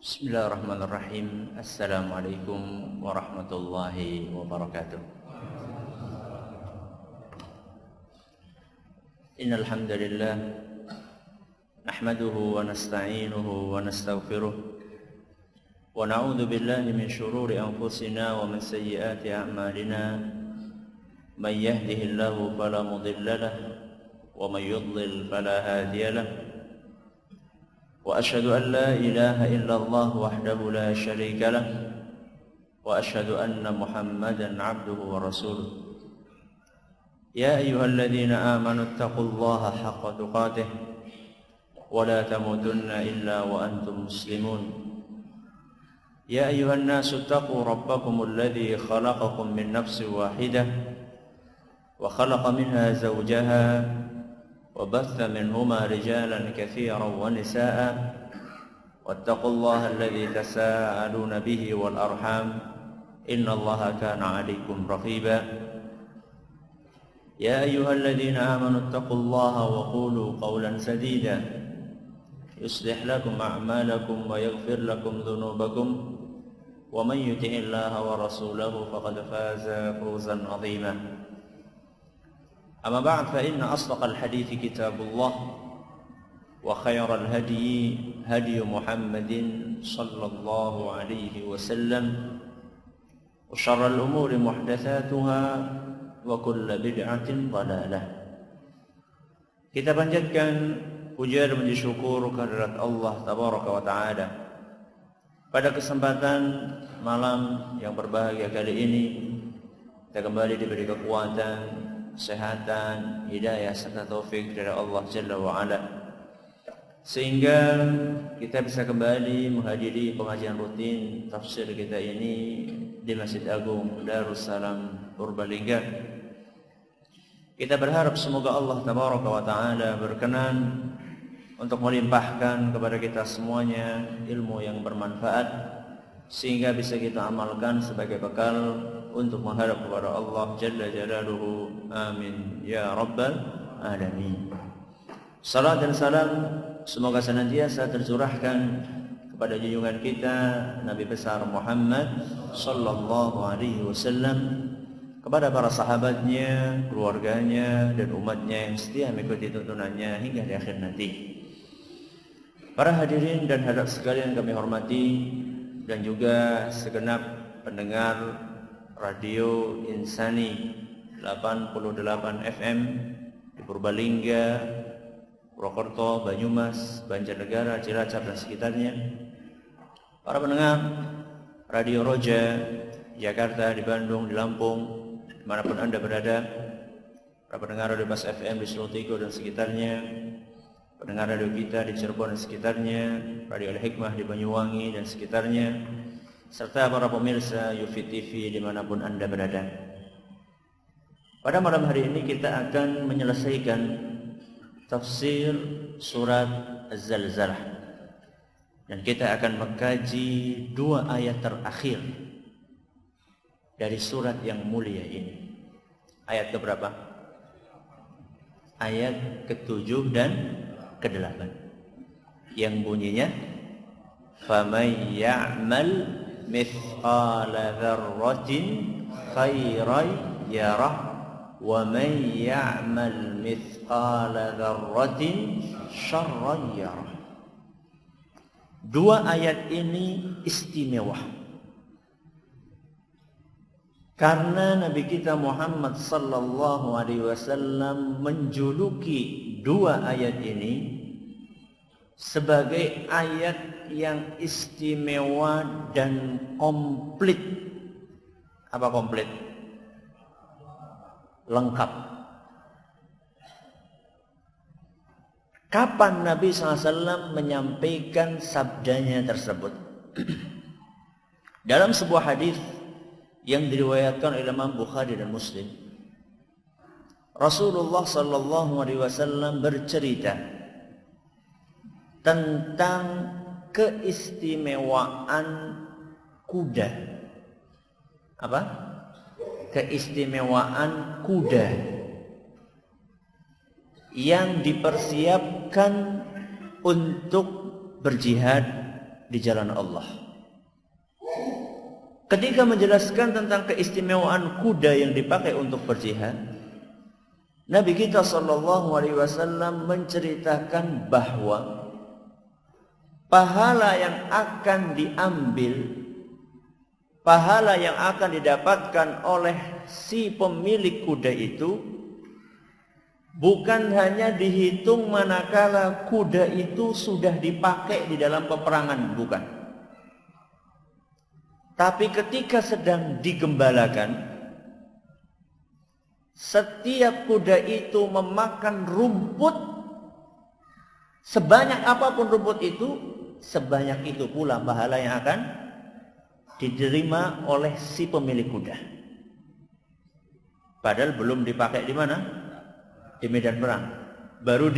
Bismillahirrahmanirrahim. Assalamualaikum warahmatullahi wabarakatuh. Innal hamdalillah nahmaduhu wa nasta'inuhu wa nastaghfiruh wa na'udzu billahi min shururi anfusina wa min sayyiati a'malina. May yahdihillahu fala mudilla lahu wa may yudlil fala hadiya lahu. وأشهد أن لا إله إلا الله وحده لا شريك له وأشهد أن محمدا عبده ورسوله. يا أيها الذين آمنوا اتقوا الله حق تقاته ولا تموتن إلا وأنتم مسلمون. يا أيها الناس اتقوا ربكم الذي خلقكم من نفس واحدة وخلق منها زوجها وبث منهما رجالا كثيرا ونساء واتقوا الله الذي تساءلون به والأرحام إن الله كان عليكم رقيبا. يا أيها الذين آمنوا اتقوا الله وقولوا قولا سديدا يصلح لكم أعمالكم ويغفر لكم ذنوبكم ومن يطع الله ورسوله فقد فاز فوزا عظيما. أما بعد فإن أصدق الحديث كتاب الله وخير الهدي هدي محمد صلى الله عليه وسلم وشر الأمور محدثاتها وكل بدعة ضلالة. Kita panjatkan puja dan syukur kehadirat Allah Tabaraka wa Ta'ala. Pada kesempatan malam yang berbahagia kali ini, kita kembali diberi kekuatan, kesehatan, hidayah serta taufik dari Allah Jalla wa Ala, sehingga kita bisa kembali menghadiri pengajian rutin tafsir kita ini di Masjid Agung Darussalam Purbalingga. Kita berharap semoga Allah Tabaraka wa Ta'ala berkenan untuk melimpahkan kepada kita semuanya ilmu yang bermanfaat, sehingga bisa kita amalkan sebagai bekal untuk menghadap kepada Allah Jalla Jalaluhu. Amin ya Rabbal Alamin. Salat dan salam semoga senantiasa tercurahkan kepada junjungan kita Nabi besar Muhammad sallallahu alaihi wasallam, kepada para sahabatnya, keluarganya dan umatnya yang setia mengikuti tuntunannya hingga di akhir nanti. Para hadirin dan hadirat sekalian kami hormati, dan juga segenap pendengar Radio Insani 88 FM di Purbalingga, Purwokerto, Banyumas, Banjarnegara, Cilacap dan sekitarnya. Para pendengar Radio Roja Jakarta, di Bandung, di Lampung, dimanapun Anda berada. Para pendengar Radio Bas FM di Selotiko dan sekitarnya. Pendengar radio kita di Cirebon dan sekitarnya, Radio Al-Hikmah di Banyuwangi dan sekitarnya, serta para pemirsa Yufi TV dimanapun Anda berada. Pada malam hari ini kita akan menyelesaikan tafsir surat Az-Zalzalah, dan kita akan mengkaji dua ayat terakhir dari surat yang mulia ini. Ayat keberapa? Ayat ke-7 dan ke-8, yang bunyinya faman ya'mal mithqala dzarratin khairan yarah wa man ya'mal mithqala dzarratin syarran yarah. Dua ayat ini istimewa karena Nabi kita Muhammad sallallahu alaihi wasallam menjuluki dua ayat ini sebagai ayat yang istimewa dan komplit. Apa komplit? Lengkap. Kapan Nabi SAW menyampaikan sabdanya tersebut? Dalam sebuah hadis yang diriwayatkan oleh Imam Bukhari dan Muslim, Rasulullah sallallahu alaihi wasallam bercerita tentang keistimewaan kuda. Apa? Keistimewaan kuda yang dipersiapkan untuk berjihad di jalan Allah. Ketika menjelaskan tentang keistimewaan kuda yang dipakai untuk berjihad, Nabi kita SAW menceritakan bahwa pahala yang akan diambil, pahala yang akan didapatkan oleh si pemilik kuda itu bukan hanya dihitung manakala kuda itu sudah dipakai di dalam peperangan, bukan. Tapi ketika sedang digembalakan, setiap kuda itu memakan rumput, sebanyak apapun rumput itu, sebanyak itu pula pahala yang akan diterima oleh si pemilik kuda. Padahal belum dipakai di mana? Di medan perang. Baru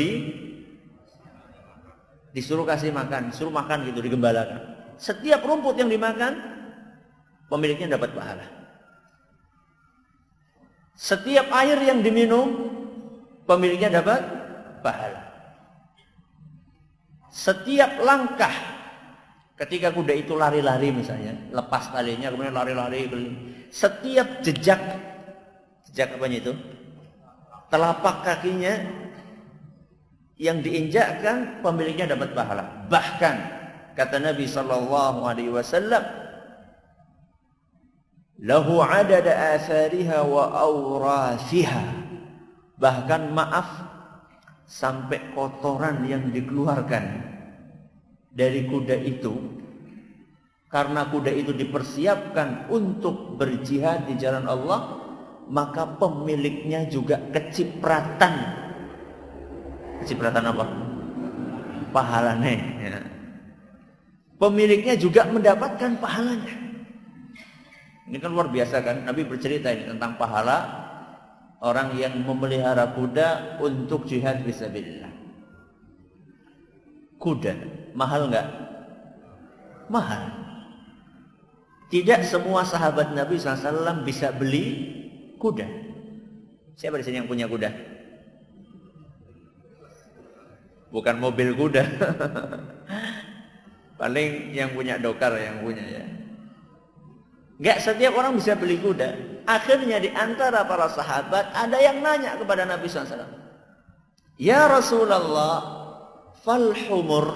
disuruh kasih makan, suruh makan gitu, digembalakan. Setiap rumput yang dimakan, pemiliknya dapat pahala. Setiap air yang diminum, pemiliknya dapat pahala. Setiap langkah, ketika kuda itu lari-lari misalnya, lepas talinya kemudian lari-lari, setiap jejak apanya itu? Telapak kakinya yang diinjakkan, pemiliknya dapat pahala. Bahkan kata Nabi SAW, lahu adada athariha wa awrathiha. Bahkan maaf, sampai kotoran yang dikeluarkan dari kuda itu, karena kuda itu dipersiapkan untuk berjihad di jalan Allah, maka pemiliknya juga kecipratan. Kecipratan apa? Pahalanya ya. Pemiliknya juga mendapatkan pahalanya. Ini kan luar biasa kan, Nabi bercerita ini tentang pahala orang yang memelihara kuda untuk jihad fisabilillah. Kuda, mahal enggak? Mahal. Tidak semua sahabat Nabi SAW bisa beli kuda. Siapa di sini yang punya kuda? Bukan mobil kuda. Paling yang punya dokar yang punya ya. Enggak setiap orang bisa beli kuda. Akhirnya di antara para sahabat ada yang nanya kepada Nabi SAW. Ya Rasulullah, fal humur.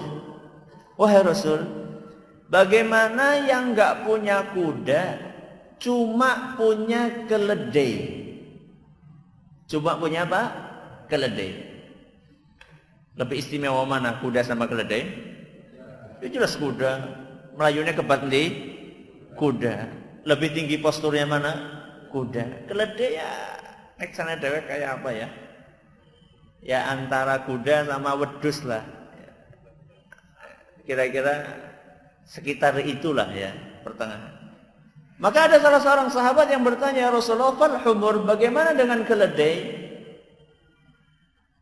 Wahai Rasul, bagaimana yang enggak punya kuda, cuma punya keledai? Cuma punya apa? Keledai. Lebih istimewa mana kuda sama keledai? Itu jelas kuda. Melayunya kebat di kuda. Lebih tinggi posturnya mana? Kuda. Keledai ya eksana dewek kayak apa ya? Ya antara kuda sama wedus lah. Kira-kira sekitar itulah ya pertengahan. Maka ada salah seorang sahabat yang bertanya, ya Rasulullah, fal humur, bagaimana dengan keledai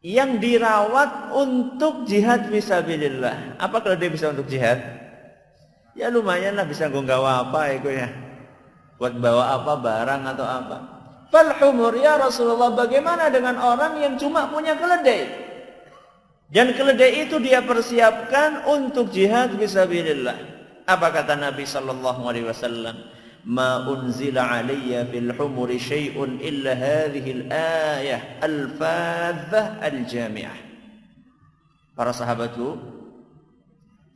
yang dirawat untuk jihad fisabilillah? Apa keledai bisa untuk jihad? Ya lumayan lah, bisa nggawa apa itu ya. Buat bawa apa, barang atau apa. Fal humur, ya Rasulullah, bagaimana dengan orang yang cuma punya keledai? Dan keledai itu dia persiapkan untuk jihad fisabilillah. Apa kata Nabi SAW? Ma unzila alayya fil humuri syai'un illa hadhihi al-ayah al-fadhah al-jami'ah. Para sahabatku,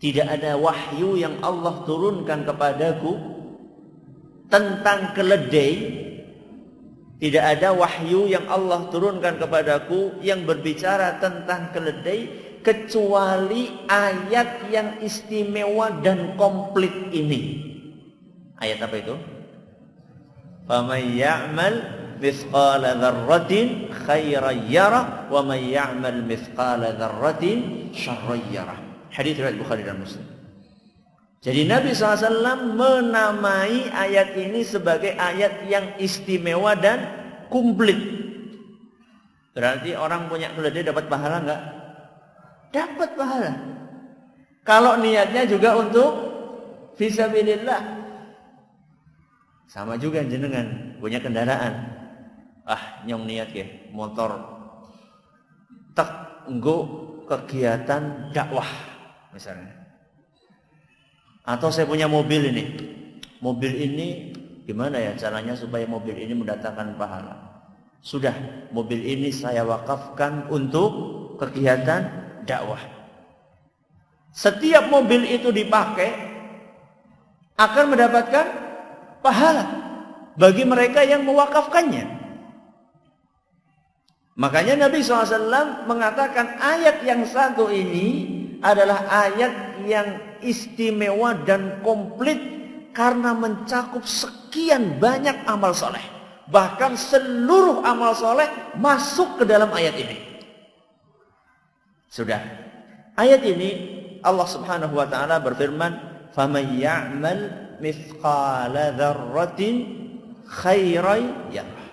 tidak ada wahyu yang Allah turunkan kepadaku tentang keledai. Tidak ada wahyu yang Allah turunkan kepadaku yang berbicara tentang keledai kecuali ayat yang istimewa dan komplit ini. Ayat apa itu? Faman ya'mal mithqala dzarratin khairan yarah wa man ya'mal mithqala dzarratin syarran yarah. Hadis riwayat Bukhari dan Muslim. Jadi Nabi SAW menamai ayat ini sebagai ayat yang istimewa dan komplit. Berarti orang punya keledai dapat pahala enggak? Dapat pahala. Kalau niatnya juga untuk fisabilillah. Sama juga jenengan punya kendaraan. Ah, nyong niat ya, motor. Tak nggo kegiatan dakwah misalnya. Atau saya punya mobil ini. Mobil ini gimana ya caranya supaya mobil ini mendatangkan pahala? Sudah, mobil ini saya wakafkan untuk kegiatan dakwah. Setiap mobil itu dipakai akan mendapatkan pahala bagi mereka yang mewakafkannya. Makanya Nabi SAW mengatakan ayat yang satu ini adalah ayat yang istimewa dan komplit karena mencakup sekian banyak amal soleh. Bahkan seluruh amal soleh masuk ke dalam ayat ini. Sudah. Ayat ini Allah Subhanahu wa taala berfirman, "Faman ya'mal mithqala dzarratin khairan yarah."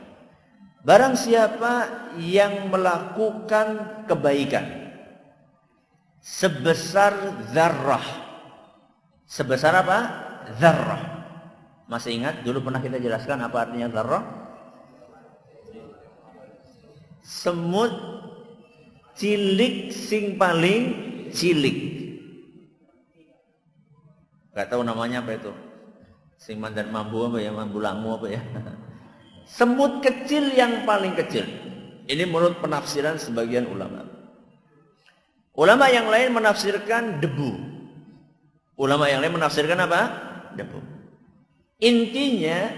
Barang siapa yang melakukan kebaikan sebesar dzarrah. Sebesar apa? Dzarrah. Masih ingat dulu pernah kita jelaskan apa artinya dzarrah? Semut cilik sing paling cilik. Gak tahu namanya apa itu. Sing mandan mambu apa ya, mambu langu apa ya. Semut kecil yang paling kecil. Ini menurut penafsiran sebagian ulama. Ulama yang lain menafsirkan debu. Ulama yang lain menafsirkan apa? Debu. Intinya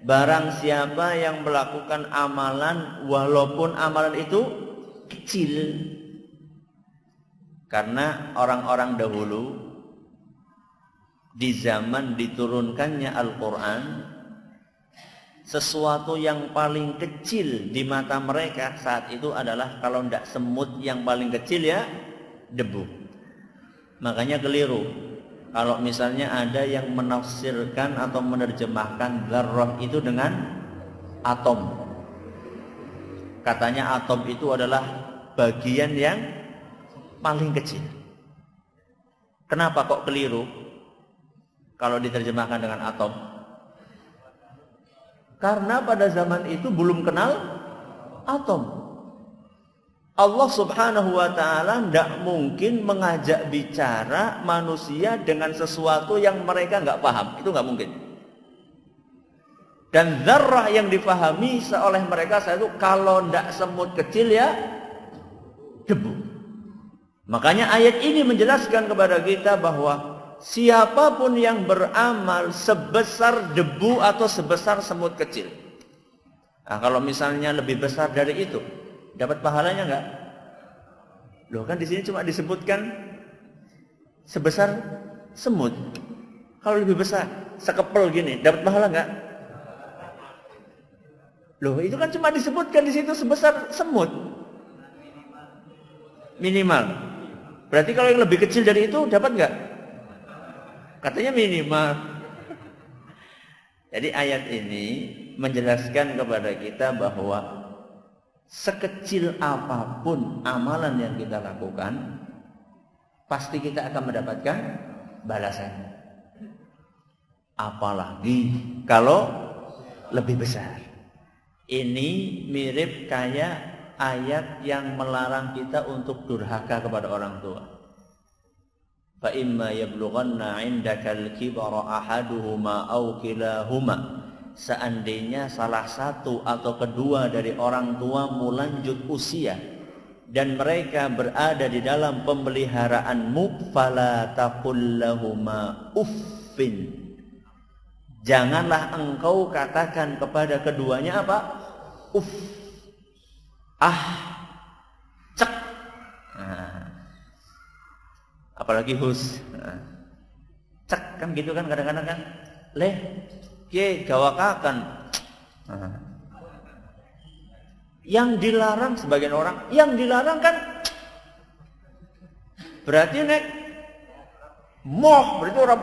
barang siapa yang melakukan amalan walaupun amalan itu kecil. Karena orang-orang dahulu di zaman diturunkannya Al-Quran, sesuatu yang paling kecil di mata mereka saat itu adalah kalau tidak semut yang paling kecil ya debu. Makanya keliru kalau misalnya ada yang menafsirkan atau menerjemahkan dzarrah itu dengan atom. Katanya atom itu adalah bagian yang paling kecil. Kenapa kok keliru kalau diterjemahkan dengan atom? Karena pada zaman itu belum kenal atom. Allah Subhanahu wa ta'ala tidak mungkin mengajak bicara manusia dengan sesuatu yang mereka nggak paham. Itu nggak mungkin. Dan dzarrah yang difahami oleh mereka saat itu kalau tidak semut kecil ya debu. Makanya ayat ini menjelaskan kepada kita bahwa siapapun yang beramal sebesar debu atau sebesar semut kecil. Nah, kalau misalnya lebih besar dari itu, dapat pahalanya enggak? Loh, kan di sini cuma disebutkan sebesar semut. Kalau lebih besar, sekepel gini, dapat pahala enggak? Loh, itu kan cuma disebutkan di situ sebesar semut. Minimal. Berarti kalau yang lebih kecil dari itu dapat enggak? Katanya minimal. Jadi ayat ini menjelaskan kepada kita bahwa sekecil apapun amalan yang kita lakukan, pasti kita akan mendapatkan balasannya. Apalagi kalau lebih besar. Ini mirip kayak ayat yang melarang kita untuk durhaka kepada orang tua. Fa imma yablughanna 'indakal kibara ahaduhuma aw kilahuma. Seandainya salah satu atau kedua dari orang tuamu lanjut usia dan mereka berada di dalam pemeliharaanmu, fala taqul lahuma uffin. Janganlah engkau katakan kepada keduanya apa? Uff. Ah. Cek. Nah. Apalagi hus. Nah. Cek kan gitu kan kadang-kadang kan. Leh. Ye gawakakan. Nah. Yang dilarang sebagian orang, yang dilarang kan berarti nek moh, berarti orang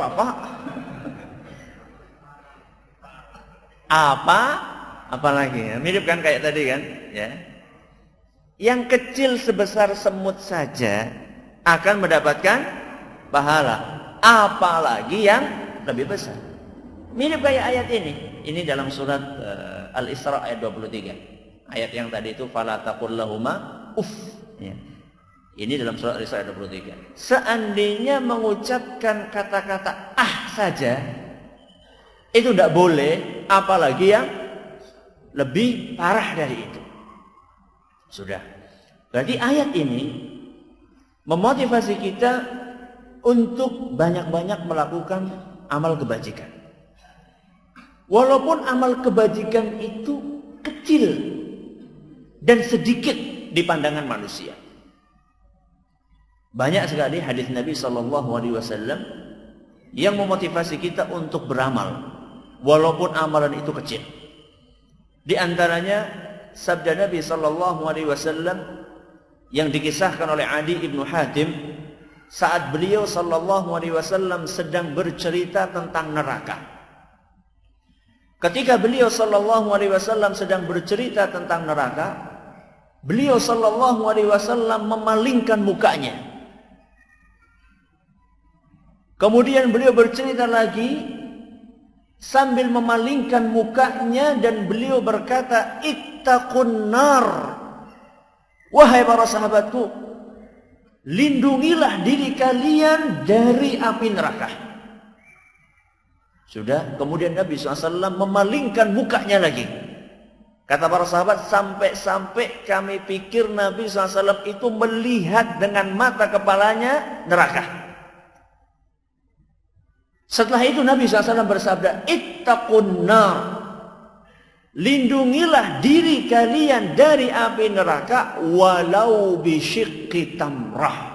apa? Apalagi ya? Mirip kan kayak tadi kan, ya. Yang kecil sebesar semut saja akan mendapatkan pahala, apalagi yang lebih besar. Mirip kayak ayat ini. Ini dalam surat Al-Isra ayat 23. Ayat yang tadi itu fala taqul lahuma uff. Ya. Ini dalam surat Al-Isra ayat 23. Seandainya mengucapkan kata-kata saja, itu tidak boleh, apalagi yang lebih parah dari itu. Sudah. Berarti ayat ini memotivasi kita untuk banyak-banyak melakukan amal kebajikan. Walaupun amal kebajikan itu kecil dan sedikit di pandangan manusia. Banyak sekali hadis Nabi SAW yang memotivasi kita untuk beramal, walaupun amalan itu kecil. Di antaranya sabda Nabi SAW yang dikisahkan oleh Adi ibnu Hatim saat beliau SAW sedang bercerita tentang neraka. Ketika beliau SAW sedang bercerita tentang neraka, beliau SAW memalingkan mukanya. Kemudian beliau bercerita lagi sambil memalingkan mukanya dan beliau berkata, "Ittaqun nar." Wahai para sahabatku, lindungilah diri kalian dari api neraka. Sudah, kemudian Nabi SAW memalingkan mukanya lagi. Kata para sahabat, sampai-sampai kami pikir Nabi SAW itu melihat dengan mata kepalanya neraka. Setelah itu Nabi SAW bersabda, "Ittaqun nar." Lindungilah diri kalian dari api neraka walau bisyiqqi tamrah.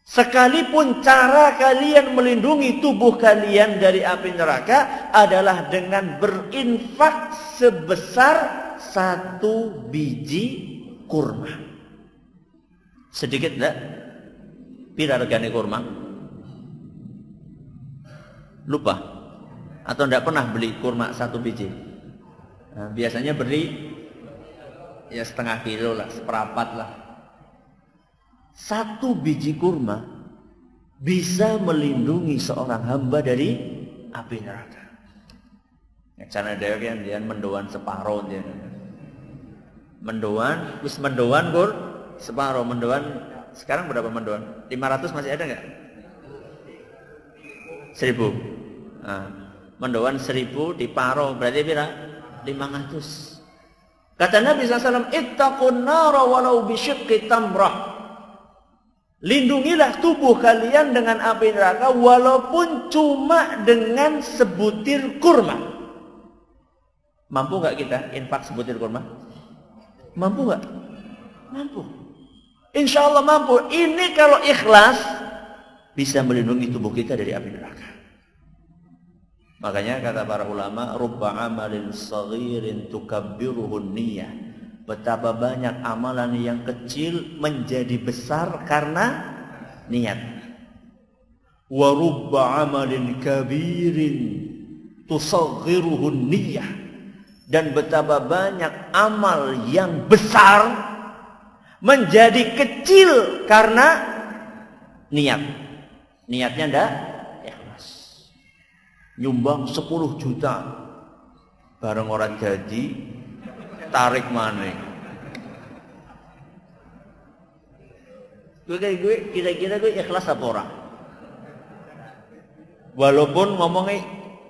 Sekalipun cara kalian melindungi tubuh kalian dari api neraka adalah dengan berinfak sebesar 1 biji kurma. Sedikit enggak? Pira regane kurma? Lupa? Atau enggak pernah beli kurma 1 biji? Nah, biasanya beli ya setengah kilo lah, seperempat lah. 1 biji kurma bisa melindungi seorang hamba dari api neraka. Cara dia kan dia mendoan separuh dia. Mendoan, wis mendoan kur separuh mendoan. Sekarang berapa mendoan? 500 masih ada enggak? 1000. Nah, mendoan 1000 diparo berarti berapa? 500. Kata Nabi SAW, "Ittaqun nara walau bisyiqqi tamrah." Lindungilah tubuh kalian dengan api neraka walaupun cuma dengan sebutir kurma. Mampu gak kita infak sebutir kurma? Mampu gak? Mampu. Insya Allah mampu. Ini kalau ikhlas bisa melindungi tubuh kita dari api neraka. Makanya kata para ulama, rubba amalin saghirin tukabbiruhun niyah. Betapa banyak amalan yang kecil menjadi besar karena niat. Wa rubba amalin kabirin tusaghiruhun niyah. Dan betapa banyak amal yang besar menjadi kecil karena niat. Niatnya ndak ikhlas. Nyumbang 10 juta bareng orang jadi tarik maning. Gue kira-kira gue ikhlas apa ora? Walaupun ngomongnya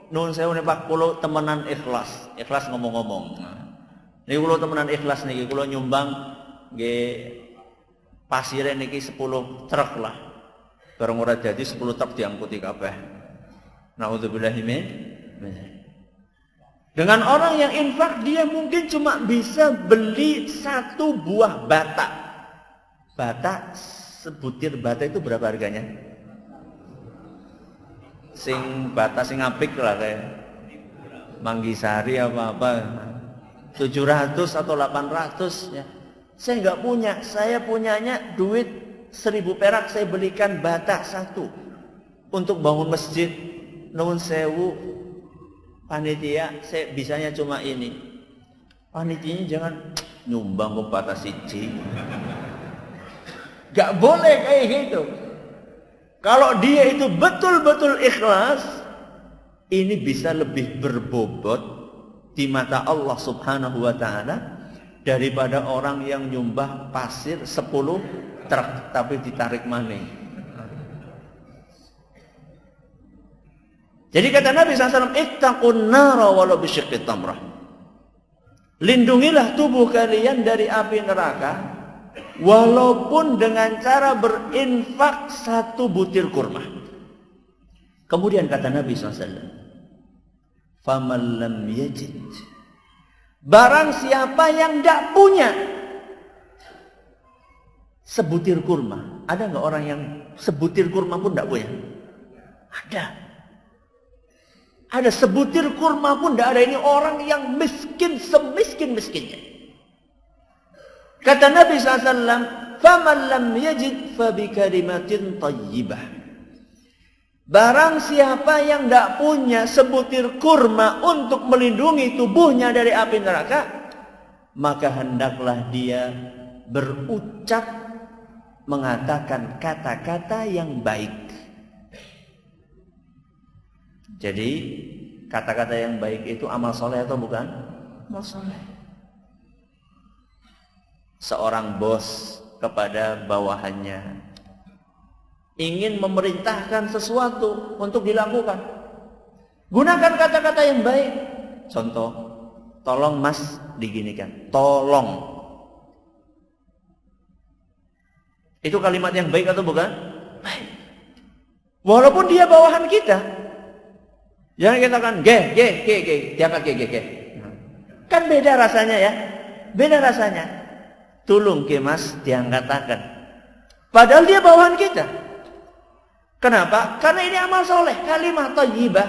nun sewu nih Pak, kulo temenan ikhlas ngomong-ngomong. Nih kulo temenan ikhlas nih, kulo nyumbang nggih pasire niki 10 truk lah. Bareng ora jadi 10 truk diangkuti kabeh. Nauzubillahi min. Dengan orang yang infak dia mungkin cuma bisa beli 1 buah bata. Bata, sebutir bata itu berapa harganya? Bata sing apik lah kayak Manggisari apa-apa. 700 atau 800 ya. Saya enggak punya, saya punyanya duit 1000 perak saya belikan bata 1 untuk bangun masjid. Nuwun sewu panitia, saya bisanya cuma ini. Panitianya jangan nyumbang ke bata siji. Gak boleh kayak gitu. Kalau dia itu betul-betul ikhlas, ini bisa lebih berbobot di mata Allah Subhanahu wa ta'ala daripada orang yang nyumbah pasir 10 truk tapi ditarik maning. Jadi kata Nabi SAW, ittaqun nara walau bisyiqqi tamrah. Lindungilah tubuh kalian dari api neraka walaupun dengan cara berinfak 1 butir kurma. Kemudian kata Nabi SAW, faman lam yajid, barang siapa yang tidak punya sebutir kurma. Ada nggak orang yang sebutir kurma pun tidak punya? Ada sebutir kurma pun tidak ada. Ini orang yang miskin, semiskin-miskinnya. Kata Nabi SAW, faman lam yajid fabikalimatin tayyibah. Barang siapa yang tidak punya sebutir kurma untuk melindungi tubuhnya dari api neraka, maka hendaklah dia berucap, mengatakan kata-kata yang baik. Jadi kata-kata yang baik itu amal soleh atau bukan? Amal soleh. Seorang bos kepada bawahannya ingin memerintahkan sesuatu untuk dilakukan, gunakan kata-kata yang baik. Contoh, tolong mas diginikan, tolong. Itu kalimat yang baik atau bukan? Baik. Walaupun dia bawahan kita, jangan kita kan ge, diangkat ge. Kan beda rasanya ya, beda rasanya. Tolong ke mas diangkatakan. Padahal dia bawahan kita. Kenapa? Karena ini amal soleh, kalimat thayyibah,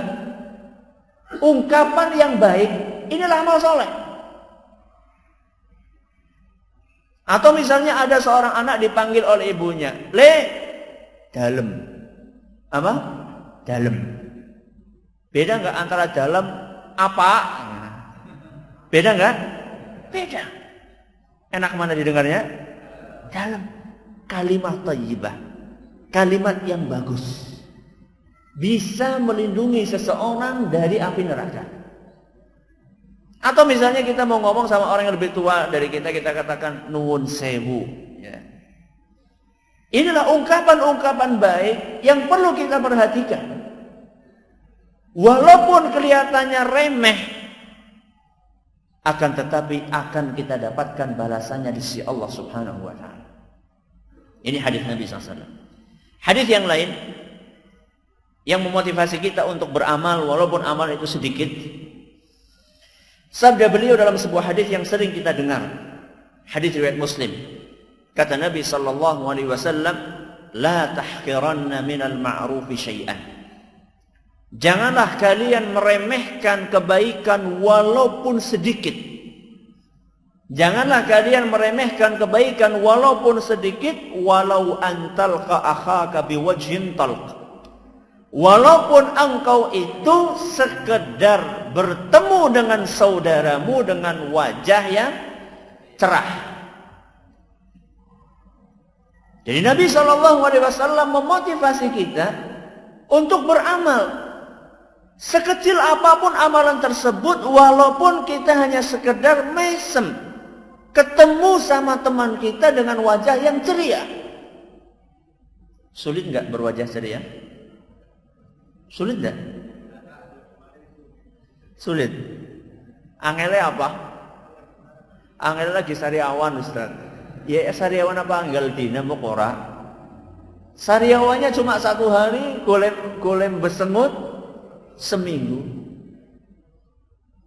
ungkapan yang baik, inilah amal soleh. Atau misalnya ada seorang anak dipanggil oleh ibunya, le, dalam, apa? Dalam. Beda nggak antara dalam apa? Beda nggak? Beda. Enak mana didengarnya? Dalam. Kalimat thayyibah, kalimat yang bagus, bisa melindungi seseorang dari api neraka. Atau misalnya kita mau ngomong sama orang yang lebih tua dari kita, kita katakan nuwun sewu. Ya. Inilah ungkapan-ungkapan baik yang perlu kita perhatikan. Walaupun kelihatannya remeh, akan tetapi akan kita dapatkan balasannya di sisi Allah Subhanahu wa Ta'ala. Ini hadis Nabi SAW. Hadis yang lain yang memotivasi kita untuk beramal walaupun amal itu sedikit. Sabda beliau dalam sebuah hadis yang sering kita dengar. Hadis riwayat Muslim. Kata Nabi SAW, la tahqiranna minal ma'rufi syai'an. Janganlah kalian meremehkan kebaikan walaupun sedikit. Janganlah kalian meremehkan kebaikan walaupun sedikit, walau antalqa akhaka biwajhin talq. Walaupun engkau itu sekedar bertemu dengan saudaramu dengan wajah yang cerah. Jadi Nabi SAW memotivasi kita untuk beramal. Sekecil apapun amalan tersebut, walaupun kita hanya sekedar mesem ketemu sama teman kita dengan wajah yang ceria. Sulit nggak berwajah ceria? Sulit nggak? Sulit. Angelnya apa? Angelnya lagi sariawan Ustaz. Ya sariawan apa angel dina mokora? Sariawannya cuma 1 hari, golem besengut seminggu.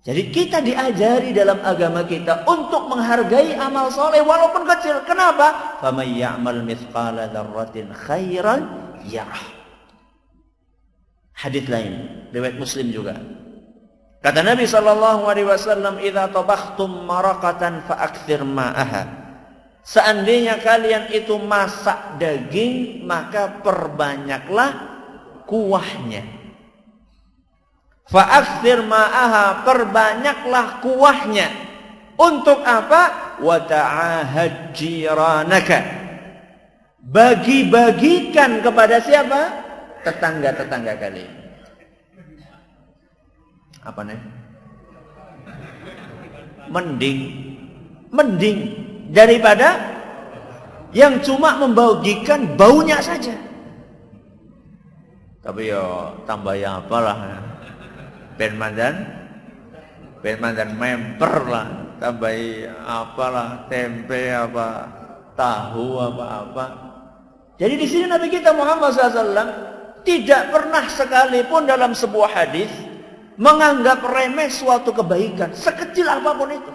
Jadi kita diajari dalam agama kita untuk menghargai amal soleh walaupun kecil. Kenapa? فَمَنْ يَعْمَلْ مِثْقَالَ ذَرَّةٍ خَيْرًا يَرَهُ. Hadits lain riwayat Muslim juga. Kata Nabi SAW, "Idza tabakhtum maraqatan fa'akthir ma'aha." Seandainya kalian itu masak daging, maka perbanyaklah kuahnya. Fa'akthir ma'aha, perbanyaklah kuahnya. Untuk apa? Wa ta'ahad jiranaka. Bagi-bagikan kepada siapa? Tetangga-tetangga kalian. Apa nih? mending daripada yang cuma membagikan baunya saja. Tapi ya tambah ya apalah, ben mandan memper lah, tambahi apalah, tempe apa, tahu apa-apa. Jadi di sini Nabi kita Muhammad SAW tidak pernah sekalipun dalam sebuah hadis menganggap remeh suatu kebaikan, sekecil apapun itu.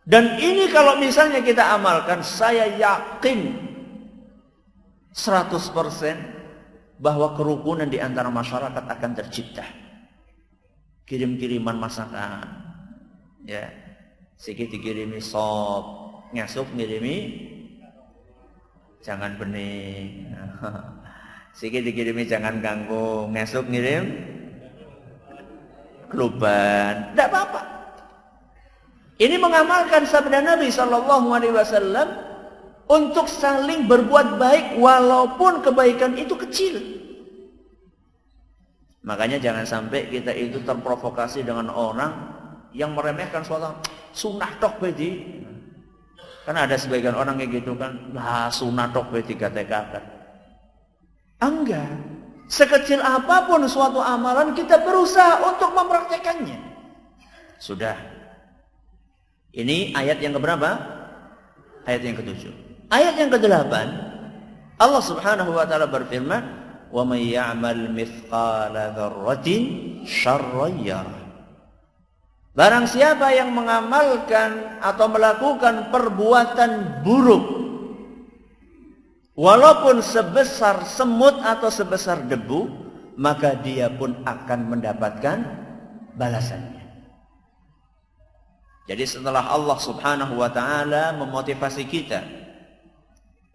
Dan ini kalau misalnya kita amalkan, saya yakin 100% bahwa kerukunan di antara masyarakat akan tercipta. Kirim-kiriman masakan, ya, sedikit dikirimi sop, ngasuk ngirimi jangan bening, sedikit dikirimi jangan kangkung, ngasuk ngirim keluban, tidak apa-apa. Ini mengamalkan sabda Nabi SAW untuk saling berbuat baik walaupun kebaikan itu kecil. Makanya jangan sampai kita itu terprovokasi dengan orang yang meremehkan suatu sunnah tok bedi. Kan ada sebagian orang kayak gitu kan, lah sunnah tok bedi katakan. Enggak. Sekecil apapun suatu amalan kita berusaha untuk mempraktekannya. Sudah. Ini ayat yang keberapa? Ayat yang ke-7. Ayat yang ke-8, Allah Subhanahu wa taala berfirman, وَمَنْ يَعْمَلْ مِثْقَالَ ذَرَّةٍ شَرًّا يَرَهُ. Barang siapa yang mengamalkan atau melakukan perbuatan buruk, walaupun sebesar semut atau sebesar debu, maka dia pun akan mendapatkan balasannya. Jadi setelah Allah Subhanahu wa taala memotivasi kita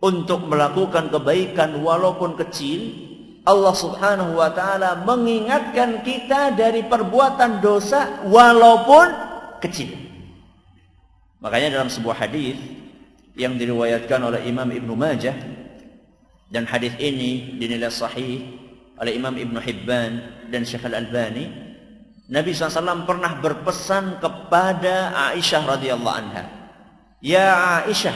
untuk melakukan kebaikan walaupun kecil, Allah Subhanahu wa taala mengingatkan kita dari perbuatan dosa walaupun kecil. Makanya dalam sebuah hadis yang diriwayatkan oleh Imam Ibnu Majah, dan hadis ini dinilai sahih oleh Imam Ibnu Hibban dan Syekh Al-Albani, Nabi SAW pernah berpesan kepada Aisyah radhiyallahu anha, "Ya Aisyah,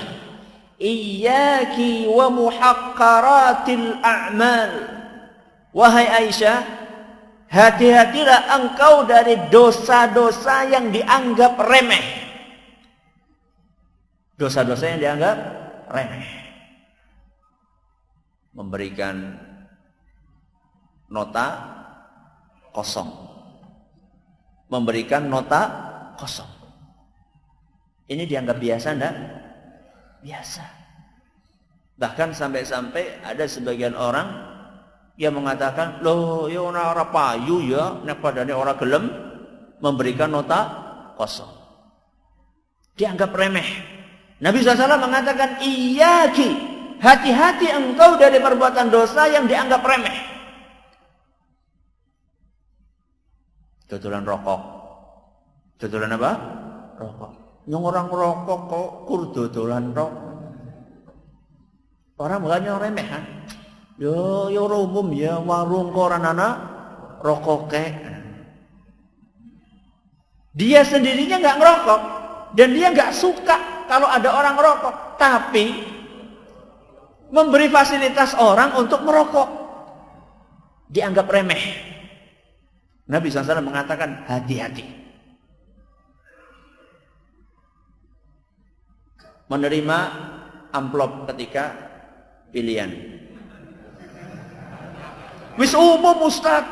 iyyaki wa muhaqqaratil a'mal." Wahai Aisyah, hati-hatilah engkau dari dosa-dosa yang dianggap remeh. Dosa-dosa yang dianggap remeh. Memberikan nota kosong. Memberikan nota kosong. Ini dianggap biasa enggak? Biasa. Bahkan sampai-sampai ada sebagian orang yang mengatakan, loh ya orang payu ya, nek padane orang gelem memberikan nota kosong. Dianggap remeh. Nabi SAW mengatakan, iyaki, hati-hati engkau dari perbuatan dosa yang dianggap remeh. Dodolan rokok. Dodolan apa? Rokok. Yang orang rokok kok kur dodolan rokok. Orang bukannya remeh kan? Yo umum ya, warung koran anak rokok kek. Dia sendirinya nggak ngerokok dan dia nggak suka kalau ada orang ngerokok, tapi memberi fasilitas orang untuk merokok dianggap remeh. Nabi SAW mengatakan hati-hati. Menerima amplop ketika pilihan. Wis umum Ustaz.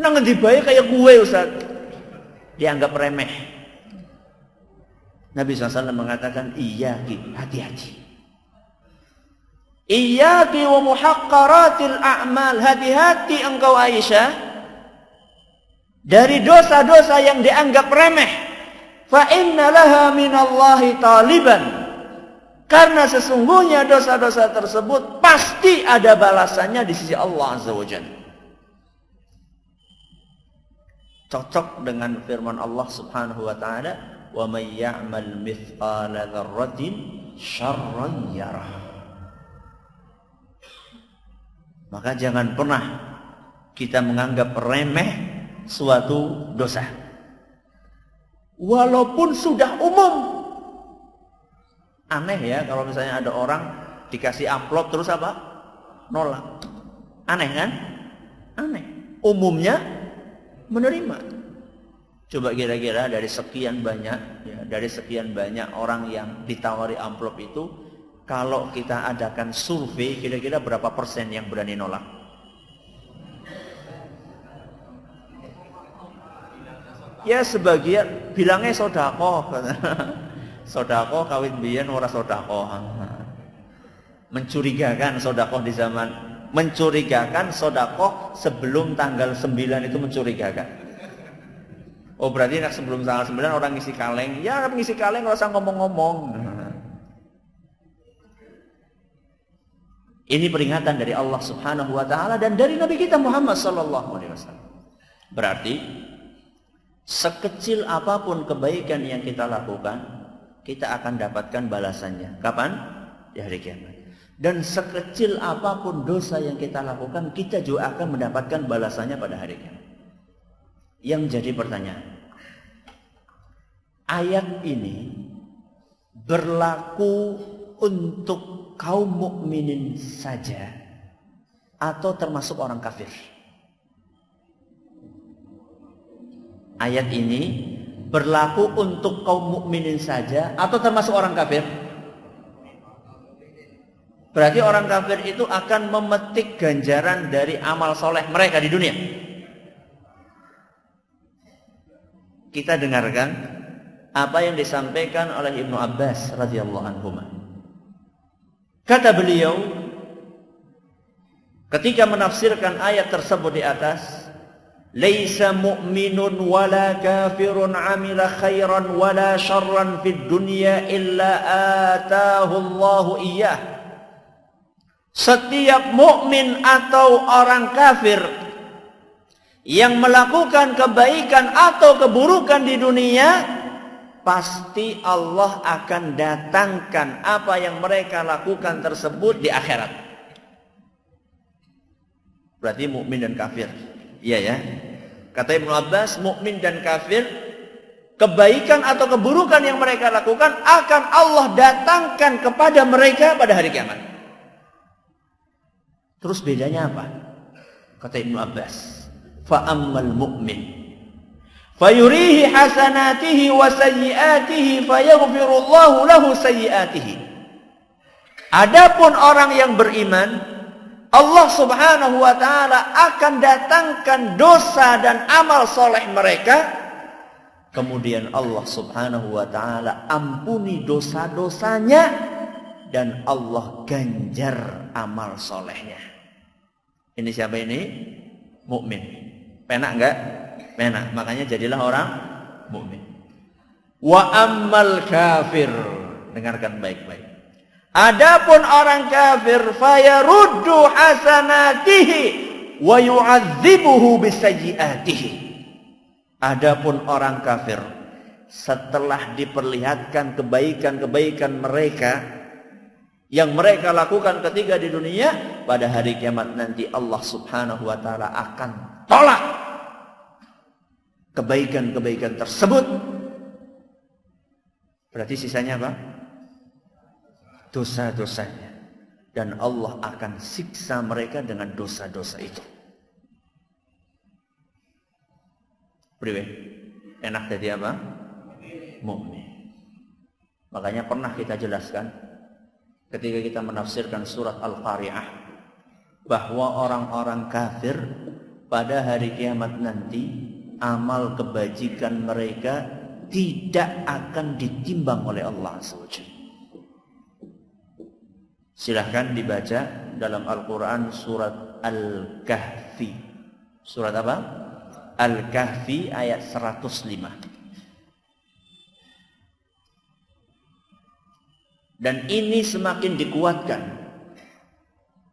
Nang ngendi bae kayak gue Ustaz. Dianggap remeh. Nabi SAW mengatakan iyyaki, hati-hati. Iyyaki wa muhaqqaratil a'mal, hati-hati engkau Aisyah dari dosa-dosa yang dianggap remeh. Fa inna laha minallahi taliban. Karena sesungguhnya dosa-dosa tersebut pasti ada balasannya di sisi Allah Azza wa Jalla. Cocok dengan firman Allah Subhanahu wa taala, "Wa may ya'mal mithqala dzarratin syarran yarah." Maka jangan pernah kita menganggap remeh suatu dosa. walaupun sudah umum. Aneh ya kalau misalnya ada orang dikasih amplop terus apa? Nolak. Aneh kan? Aneh. Umumnya menerima. Coba kira-kira dari sekian banyak orang yang ditawari amplop itu, kalau kita adakan survei, kira-kira berapa persen yang berani nolak? Ya sebagian bilangnya sodakoh. Sodakoh kawin biyen ora sodakoh. Mencurigakan sodakoh di zaman, mencurigakan sodakoh sebelum tanggal 9 itu mencurigakan. Oh berarti sebelum tanggal 9 orang ngisi kaleng. Ya ngisi kaleng nggak usah ngomong-ngomong. Ini peringatan dari Allah Subhanahu wa taala dan dari Nabi kita Muhammad sallallahu alaihi wasallam. Berarti sekecil apapun kebaikan yang kita lakukan, kita akan dapatkan balasannya. Kapan? Di hari kiamat. Dan sekecil apapun dosa yang kita lakukan, kita juga akan mendapatkan balasannya pada hari kiamat. Yang jadi pertanyaan, ayat ini berlaku untuk kaum mukminin saja atau termasuk orang kafir? Ayat ini berlaku untuk kaum mukminin saja atau termasuk orang kafir? Berarti orang kafir itu akan memetik ganjaran dari amal soleh mereka di dunia. Kita dengarkan apa yang disampaikan oleh Ibnu Abbas radhiyallahu anhu. Kata beliau ketika menafsirkan ayat tersebut di atas, laisa mu'minun wala kafirun amila khairan wala syarran fid dunya illa atahu Allahu iyyah. Setiap mukmin atau orang kafir yang melakukan kebaikan atau keburukan di dunia, pasti Allah akan datangkan apa yang mereka lakukan tersebut di akhirat. Berarti mukmin dan kafir. Iya ya. Kata Ibnu Abbas, mukmin dan kafir, kebaikan atau keburukan yang mereka lakukan akan Allah datangkan kepada mereka pada hari kiamat. Terus bedanya apa? Kata Ibnu Abbas, fa ammal mu'min fayurihi hasanatihi wa sayyiatihi fayaghfirullahu lahu sayyiatihi. Adapun orang yang beriman, Allah Subhanahu wa taala akan datangkan dosa dan amal soleh mereka, kemudian Allah Subhanahu wa taala ampuni dosa-dosanya dan Allah ganjar amal solehnya. Ini siapa ini? Mukmin. Penak enggak? Penak. Makanya jadilah orang mukmin. Wa ammal kafir, dengarkan baik-baik. Adapun orang kafir, fayaruddu hasanatihi wa yu'adzibuhu bisayyiatihi. Adapun orang kafir, setelah diperlihatkan kebaikan-kebaikan mereka yang mereka lakukan ketika di dunia, pada hari kiamat nanti Allah Subhanahu wa taala akan tolak kebaikan-kebaikan tersebut. Berarti sisanya apa? Dosa-dosanya. Dan Allah akan siksa mereka dengan dosa-dosa itu. Priwe? Enak jadi apa? Mukmin. Makanya pernah kita jelaskan ketika kita menafsirkan surat Al-Qari'ah, bahwa orang-orang kafir pada hari kiamat nanti amal kebajikan mereka tidak akan ditimbang oleh Allah SWT. Silahkan dibaca dalam Al-Quran surat Al-Kahfi. Surat apa? Al-Kahfi ayat 105. Dan ini semakin dikuatkan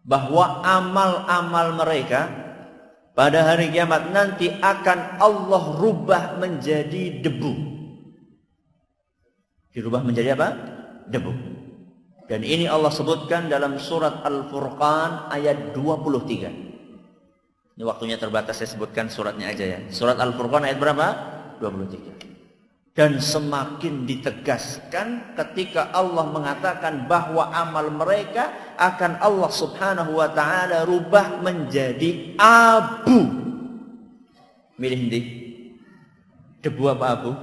bahwa amal-amal mereka pada hari kiamat nanti akan Allah rubah menjadi debu. Dirubah menjadi apa? Debu. Dan ini Allah sebutkan dalam surat Al-Furqan ayat 23. Ini waktunya terbatas, saya sebutkan suratnya aja ya. Surat Al-Furqan ayat berapa? 23. Dan semakin ditegaskan ketika Allah mengatakan bahwa amal mereka akan Allah subhanahu wa ta'ala rubah menjadi abu. Milih ndi? Debu apa abu?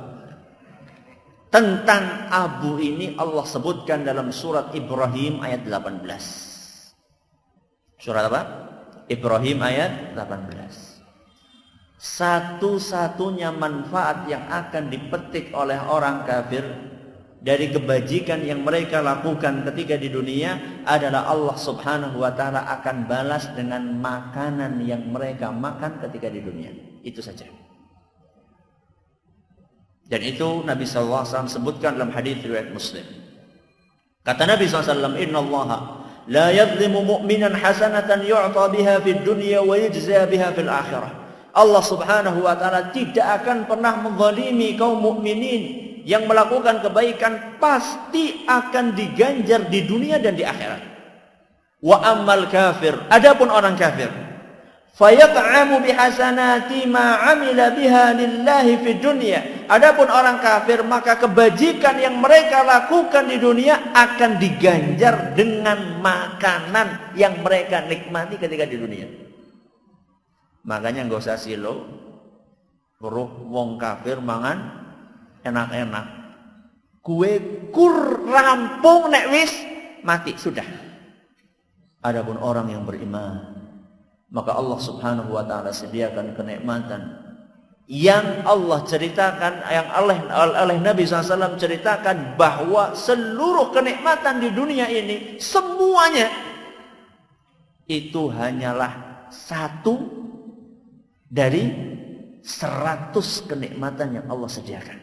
Tentang abu ini Allah sebutkan dalam surat Ibrahim ayat 18. Surat apa? Ibrahim ayat 18. Satu-satunya manfaat yang akan dipetik oleh orang kafir dari kebajikan yang mereka lakukan ketika di dunia adalah Allah subhanahu wa ta'ala akan balas dengan makanan yang mereka makan ketika di dunia. Itu saja. Dan itu Nabi SAW sebutkan dalam hadis riwayat Muslim. Kata Nabi SAW, Inna Allaha la yadlimu mu'minan hasanatan yu'ta biha fid dunya wa yujza biha fil akhirah. Allah subhanahu wa ta'ala tidak akan pernah menzalimi kaum mukminin yang melakukan kebaikan, pasti akan diganjar di dunia dan di akhirat. Wa ammal kafir, adapun orang kafir, fayat'amu bihasanati ma 'amila biha lillahi fid dunya. Adapun orang kafir, maka kebajikan yang mereka lakukan di dunia akan diganjar dengan makanan yang mereka nikmati ketika di dunia. Makanya nggak usah silo, weruh wong kafir mangan enak-enak. Kue kur rampung nek wis mati sudah. Adapun orang yang beriman, maka Allah subhanahu wa ta'ala sediakan kenikmatan yang Allah ceritakan, yang oleh Nabi SAW ceritakan bahwa seluruh kenikmatan di dunia ini semuanya itu hanyalah satu dari 100 kenikmatan yang Allah sediakan.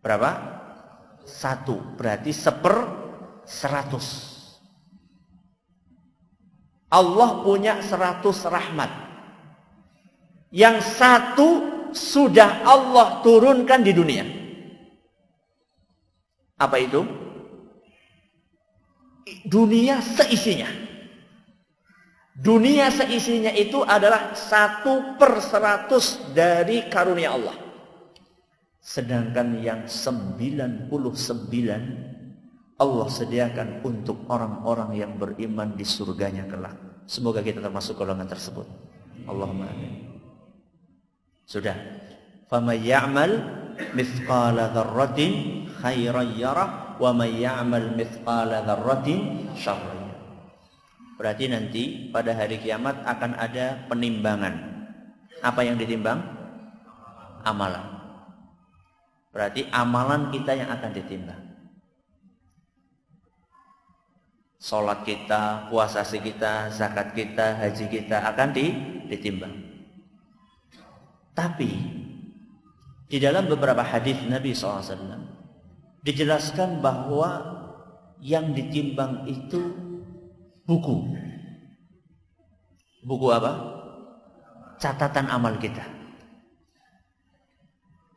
Berapa? 1, berarti 1/100. Allah punya 100 rahmat. Yang 1 sudah Allah turunkan di dunia. Apa itu? Dunia seisinya. Dunia seisinya itu adalah 1/100 dari karunia Allah. Sedangkan yang 99 Allah sediakan untuk orang-orang yang beriman di surganya kelak. Semoga kita termasuk golongan tersebut. Allahumma amin. Sudah. Faman ya'mal mithqala dzarratin khairan yarah wa man ya'mal mithqala dzarratin syarran. Berarti nanti pada hari kiamat akan ada penimbangan. Apa yang ditimbang? Amalan. Berarti amalan kita yang akan ditimbang. Salat kita, puasa kita, zakat kita, haji kita akan ditimbang. Tapi di dalam beberapa hadis Nabi SAW dijelaskan bahwa yang ditimbang itu buku. Buku apa? Catatan amal kita.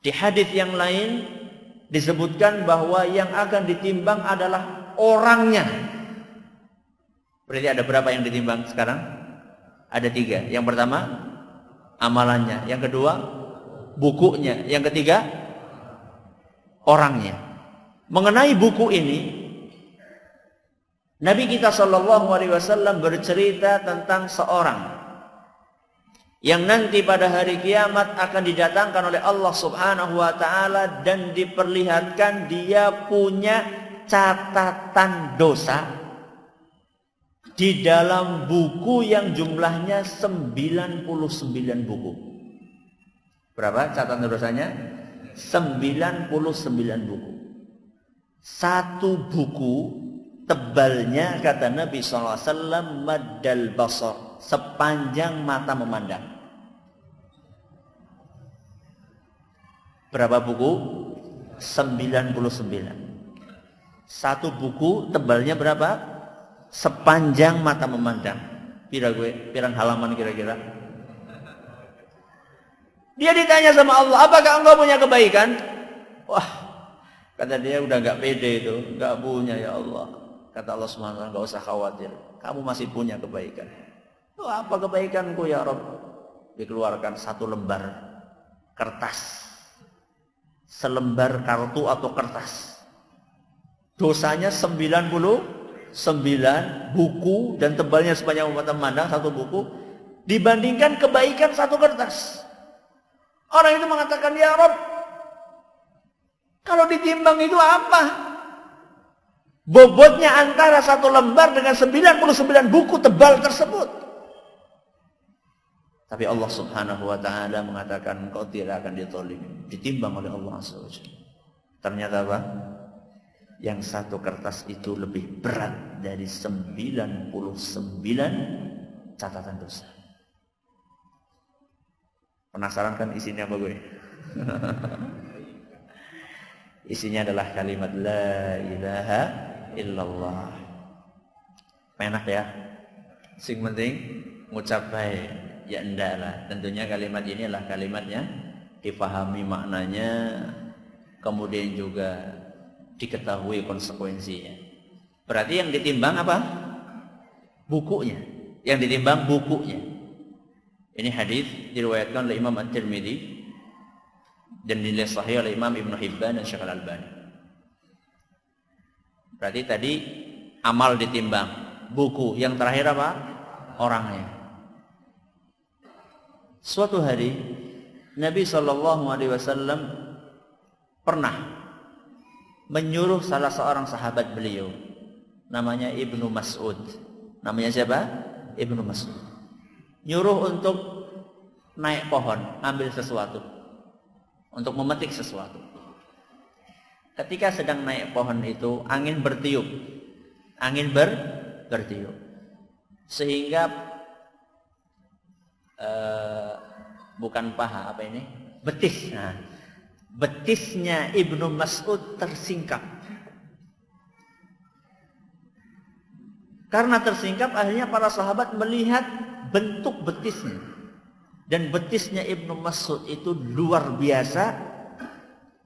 Di hadis yang lain disebutkan bahwa yang akan ditimbang adalah orangnya. Berarti ada berapa yang ditimbang sekarang? Ada 3. Yang pertama, amalannya. Yang kedua, bukunya. Yang ketiga, orangnya. Mengenai buku ini, Nabi kita SAW bercerita tentang seorang yang nanti pada hari kiamat akan didatangkan oleh Allah subhanahu wa ta'ala dan diperlihatkan dia punya catatan dosa di dalam buku yang jumlahnya 99 buku. Berapa catatan dosanya? 99 buku. Satu buku tebalnya kata Nabi SAW maddal basar, sepanjang mata memandang. Berapa buku? 99. Satu buku tebalnya berapa? Sepanjang mata memandang. Pirang halaman kira-kira? Dia ditanya sama Allah, apakah engkau punya kebaikan? Wah, kata dia udah gak pede itu, gak punya ya Allah. Kata Allah SWT, gak usah khawatir, kamu masih punya kebaikan. Oh, apa kebaikanku ya Rabb? Dikeluarkan 1 lembar kertas. Selembar kartu atau kertas. Dosanya 99 buku dan tebalnya sepanjang mata memandang satu buku dibandingkan kebaikan satu kertas. Orang itu mengatakan, ya Rabb, kalau ditimbang itu apa? Bobotnya antara satu lembar dengan 99 buku tebal tersebut. Tapi Allah Subhanahu wa ta'ala mengatakan engkau tidak akan ditolimi. Ditimbang oleh Allah Azza wa Jalla. Ternyata apa? Yang satu kertas itu lebih berat dari 99 catatan dosa. Penasaran kan isinya apa gue? Isinya adalah kalimat la ilaha illallah. Enak ya? Sing penting ngucap baik. Ya enggak lah. Tentunya kalimat ini adalah kalimatnya dipahami maknanya, kemudian juga diketahui konsekuensinya. Berarti yang ditimbang apa? Bukunya. Yang ditimbang bukunya. Ini hadis diriwayatkan oleh Imam At-Tirmidzi dan dinilai sahih oleh Imam Ibnu Hibban dan Syekh Al-Albani. Berarti tadi amal ditimbang, buku. Yang terakhir apa? Orangnya. Suatu hari Nabi SAW pernah menyuruh salah seorang sahabat beliau, namanya Ibnu Mas'ud. Namanya siapa? Ibnu Mas'ud. Nyuruh untuk naik pohon, ambil sesuatu, untuk memetik sesuatu. Ketika sedang naik pohon itu, angin bertiup. Angin bertiup. Sehingga bukan paha, apa ini? Betis. Nah, betisnya Ibnu Mas'ud tersingkap. Karena tersingkap, akhirnya para sahabat melihat bentuk betisnya. Dan betisnya Ibnu Mas'ud itu luar biasa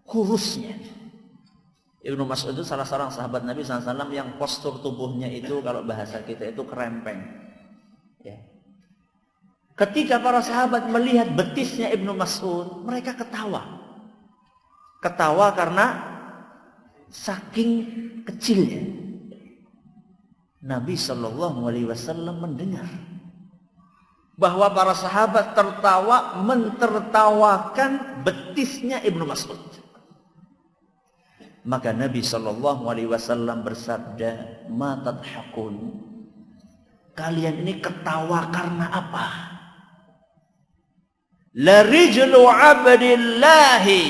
kurusnya. Ibnu Mas'ud itu salah seorang sahabat Nabi SAW yang postur tubuhnya itu kalau bahasa kita itu kerempeng. Ya. Ketika para sahabat melihat betisnya Ibnu Mas'ud, mereka ketawa. Ketawa karena saking kecilnya. Nabi SAW mendengar bahwa para sahabat tertawa mentertawakan betisnya Ibnu Mas'ud. Maka Nabi SAW bersabda, "Ma tadhakun?" Kalian ini ketawa karena apa? La rijlu 'abdillahi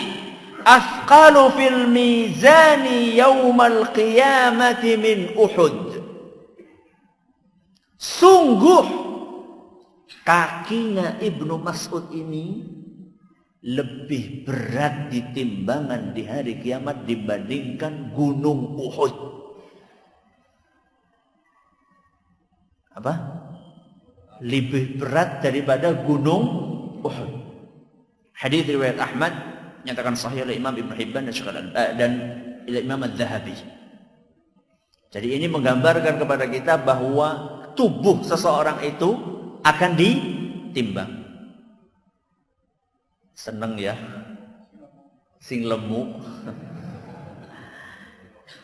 athqalu fil mizani yaumal qiyamati min Uhud. Sungguh kakinya Ibnu Mas'ud ini lebih berat di timbangan di hari kiamat dibandingkan gunung Uhud. Apa? Lebih berat daripada gunung Uhud. Hadis riwayat Ahmad nyatakan sahih oleh Imam Ibnu Hibban dan Imam Az-Zahabi. Jadi ini menggambarkan kepada kita bahwa tubuh seseorang itu akan ditimbang. Seneng ya, sing lemu.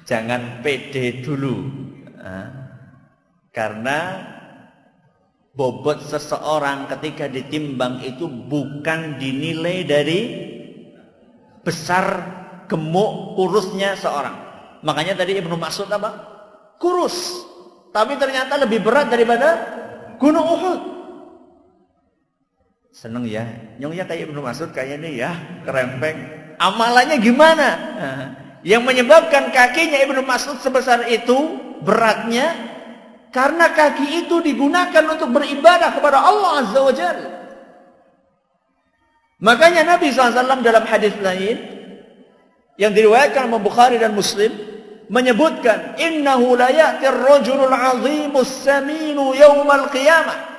Jangan pede dulu, karena bobot seseorang ketika ditimbang itu bukan dinilai dari besar gemuk kurusnya seorang. Makanya tadi Ibnu Mas'ud apa? Kurus, tapi ternyata lebih berat daripada gunung Uhud. Seneng ya, nyongnya kayak Ibnu Mas'ud kayaknya ya, kerempeng. Amalannya gimana? Yang menyebabkan kakinya Ibnu Mas'ud sebesar itu beratnya karena kaki itu digunakan untuk beribadah kepada Allah Azza wa Jalla. Makanya Nabi SAW dalam hadis lain yang diriwayatkan oleh Bukhari dan Muslim menyebutkan, innahu la ya'ti ar-rajulul 'azimus saminu yaumal qiyamah.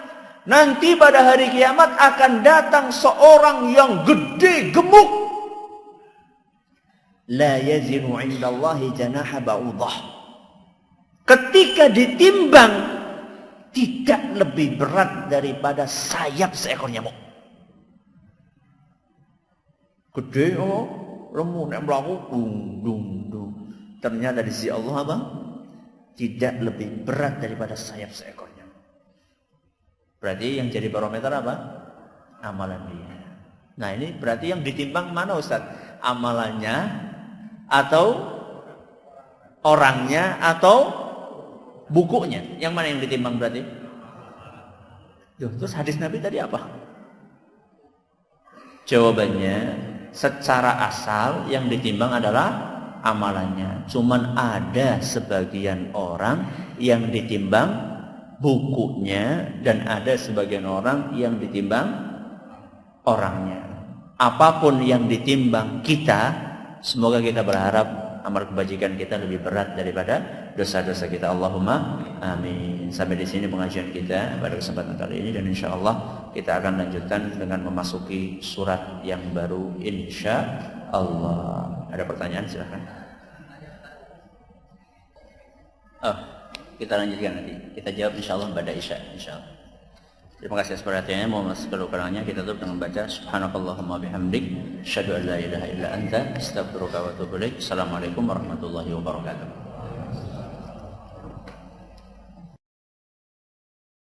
Nanti pada hari kiamat akan datang seorang yang gede gemuk. La yazinu 'indallahi janaha ba'udah. Ketika ditimbang tidak lebih berat daripada sayap seekor nyamuk. Gede lemu nek mlaku dung. Ternyata di sisi Allah apa? Tidak lebih berat daripada sayap seekornya. Berarti yang jadi barometer apa? Amalan dia. Nah ini berarti yang ditimbang mana Ustaz? Amalannya atau orangnya atau bukunya? Yang mana yang ditimbang berarti? Terus hadis Nabi tadi apa? Jawabannya secara asal yang ditimbang adalah amalannya. Cuman ada sebagian orang yang ditimbang bukunya dan ada sebagian orang yang ditimbang orangnya. Apapun yang ditimbang kita, semoga kita berharap amal kebajikan kita lebih berat daripada dosa-dosa kita. Allahumma amin. Sampai di sini pengajian kita pada kesempatan kali ini dan insya Allah kita akan lanjutkan dengan memasuki surat yang baru insya Allah. Ada pertanyaan silahkan. Kita lanjutkan nanti. Kita jawab insya Allah pada isya insya Allah. Terima kasih atas perhatiannya. Mohon maaf kekurangannya. Kita tutup dengan baca subhanakallahumma bihamdik asyhadu an la ilaha illa anta astaghfiruka wa atubu ilaik. Assalamualaikum warahmatullahi wabarakatuh.